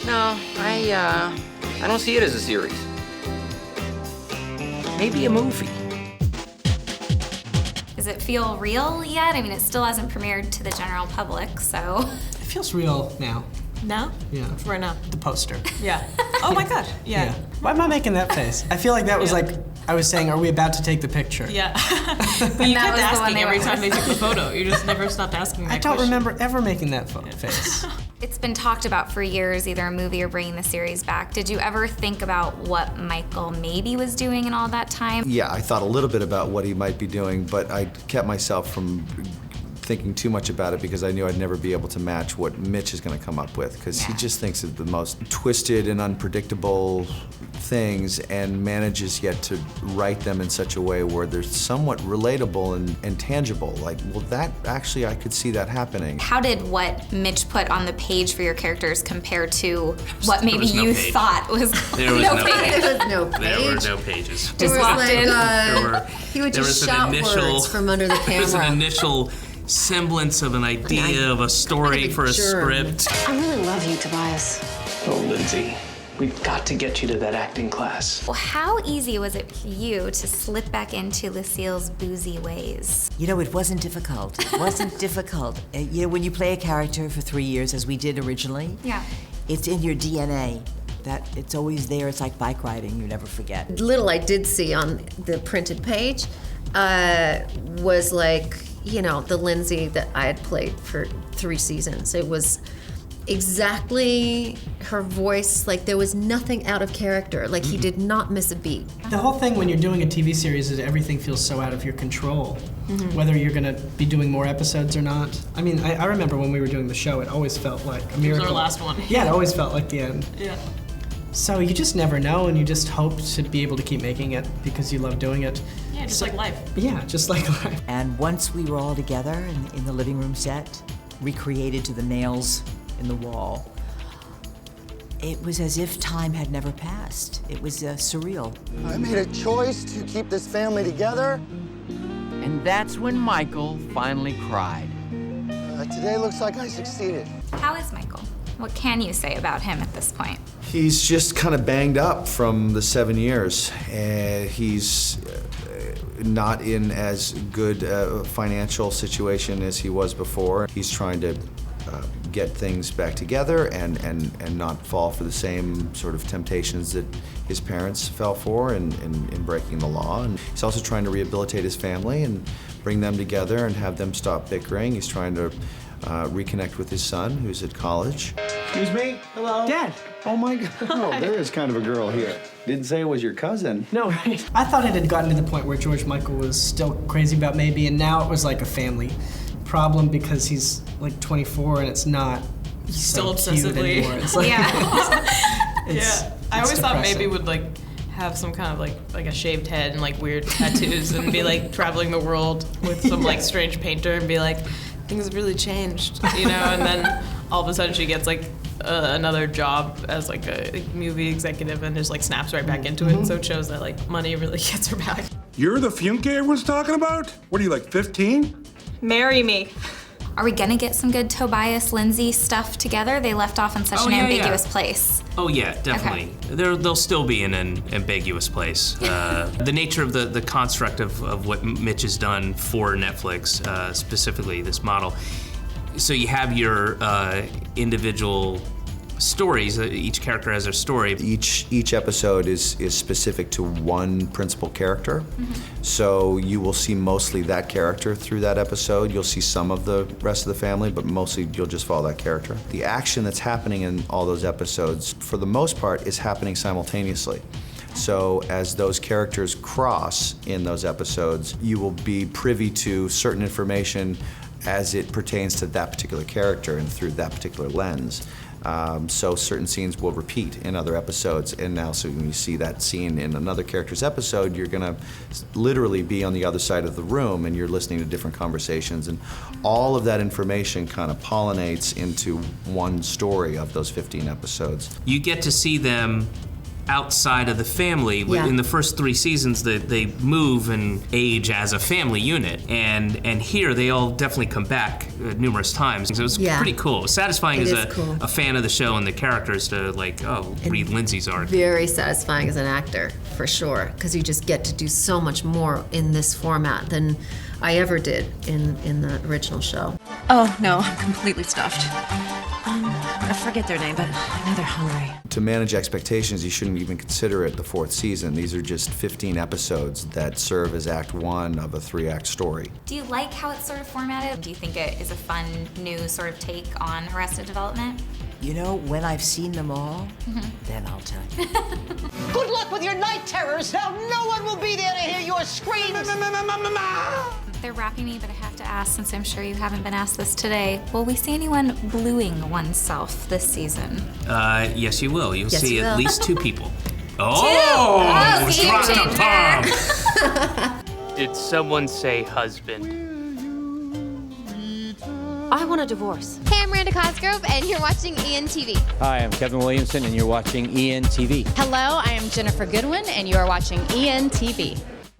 No, I don't see it as a series. Maybe a movie. Does it feel real yet? I mean, it still hasn't premiered to the general public, so. It feels real now. Now? Yeah. Right now. The poster. Yeah. Oh my gosh. Yeah. Why am I making that face? I feel like that was like, I was saying, are we about to take the picture? Yeah. But you kept was the one asking they every were time they took the photo. You just never stopped asking that I don't question. remember ever making that face. It's been talked about for years, either a movie or bringing the series back. Did you ever think about what Michael maybe was doing in all that time? Yeah, I thought a little bit about what he might be doing, but I kept myself from thinking too much about it because I knew I'd never be able to match what Mitch is going to come up with, because he just thinks of the most twisted and unpredictable things and manages yet to write them in such a way where they're somewhat relatable and tangible. Like, well, that actually, I could see that happening. How did what Mitch put on the page for your characters compare to what maybe you thought was There was no page? page. There was no page. There were no pages. Just walked in. He would There just was shout words from under the There was an camera. initial semblance of an idea of a story for a germ. script. I really love you, Tobias. Oh, Lindsay, we've got to get you to that acting class. Well, how easy was it for you to slip back into Lucille's boozy ways? You know, it wasn't difficult. It wasn't difficult. You know, when you play a character for 3 years, as we did originally, it's in your DNA. That it's always there. It's like bike riding. You never forget. Little I did see on the printed page was like, you know, the Lindsay that I had played for 3 seasons. It was exactly her voice. Like, there was nothing out of character. Like, he did not miss a beat. The whole thing when you're doing a TV series is everything feels so out of your control. Whether you're gonna be doing more episodes or not. I mean, I remember when we were doing the show, it always felt like a miracle. It was our last one. Yeah, it always felt like the end. Yeah. So you just never know, and you just hope to be able to keep making it because you love doing it. Yeah, just like life. Yeah, just like life. And once we were all together in the living room set, recreated to the nails in the wall, it was as if time had never passed. It was surreal. I made a choice to keep this family together. And that's when Michael finally cried. Today looks like I succeeded. How is Michael? What can you say about him at this point? He's just kind of banged up from the 7 years. He's not in as good a financial situation as he was before. He's trying to get things back together and not fall for the same sort of temptations that his parents fell for in breaking the law. And he's also trying to rehabilitate his family and bring them together and have them stop bickering. He's trying to reconnect with his son, who's at college. Excuse me? Hello? Dad. Oh my God. Oh, there is kind of a girl here. Didn't say it was your cousin. No, right? I thought it had gotten to the point where George Michael was still crazy about maybe, and now it was like a family problem because he's like 24 and it's not Still so cute obsessively. anymore. It's like, I always thought maybe would like have some kind of like a shaved head and like weird tattoos and be like traveling the world with some like strange painter and be like, things have really changed, you know, and then all of a sudden she gets like another job as like a movie executive and just like snaps right back into it. So it shows that like money really gets her back. You're the Funke everyone's talking about? What are you, like 15? Marry me. Are we gonna get some good Tobias Lindsay stuff together? They left off in such an ambiguous place. Oh yeah, definitely. They'll still be in an ambiguous place. The nature of the construct of what Mitch has done for Netflix, specifically this model. So you have your individual stories. Each character has their story. Each episode is specific to one principal character. So you will see mostly that character through that episode. You'll see some of the rest of the family, but mostly you'll just follow that character. The action that's happening in all those episodes, for the most part, is happening simultaneously. So as those characters cross in those episodes, you will be privy to certain information as it pertains to that particular character and through that particular lens. So certain scenes will repeat in other episodes, and now so when you see that scene in another character's episode, you're gonna literally be on the other side of the room and you're listening to different conversations, and all of that information kind of pollinates into one story of those 15 episodes. You get to see them outside of the family. Yeah. In the first 3 seasons, they move and age as a family unit, and here they all definitely come back numerous times. So it was pretty cool. It was satisfying It as is cool. a fan of the show and the characters to read Lindsay's arc. Very satisfying as an actor, for sure, because you just get to do so much more in this format than I ever did in the original show. Oh, no, I'm completely stuffed. I forget their name, but I know they're hungry. To manage expectations, you shouldn't even consider it the 4th season. These are just 15 episodes that serve as Act 1 of a 3-act story. Do you like how it's sort of formatted? Do you think it is a fun, new sort of take on Arrested Development? You know, when I've seen them all, then I'll tell you. Good luck with your night terrors. Now no one will be there to hear your screams. They're wrapping me, but I have to ask, since I'm sure you haven't been asked this today, will we see anyone bluing oneself this season? Yes, you will. You'll see at least 2 people. Oh, dropped a bomb! Did someone say husband? I want a divorce. Hey, I'm Miranda Cosgrove, and you're watching ENTV. Hi, I'm Kevin Williamson, and you're watching ENTV. Hello, I am Jennifer Goodwin, and you are watching ENTV.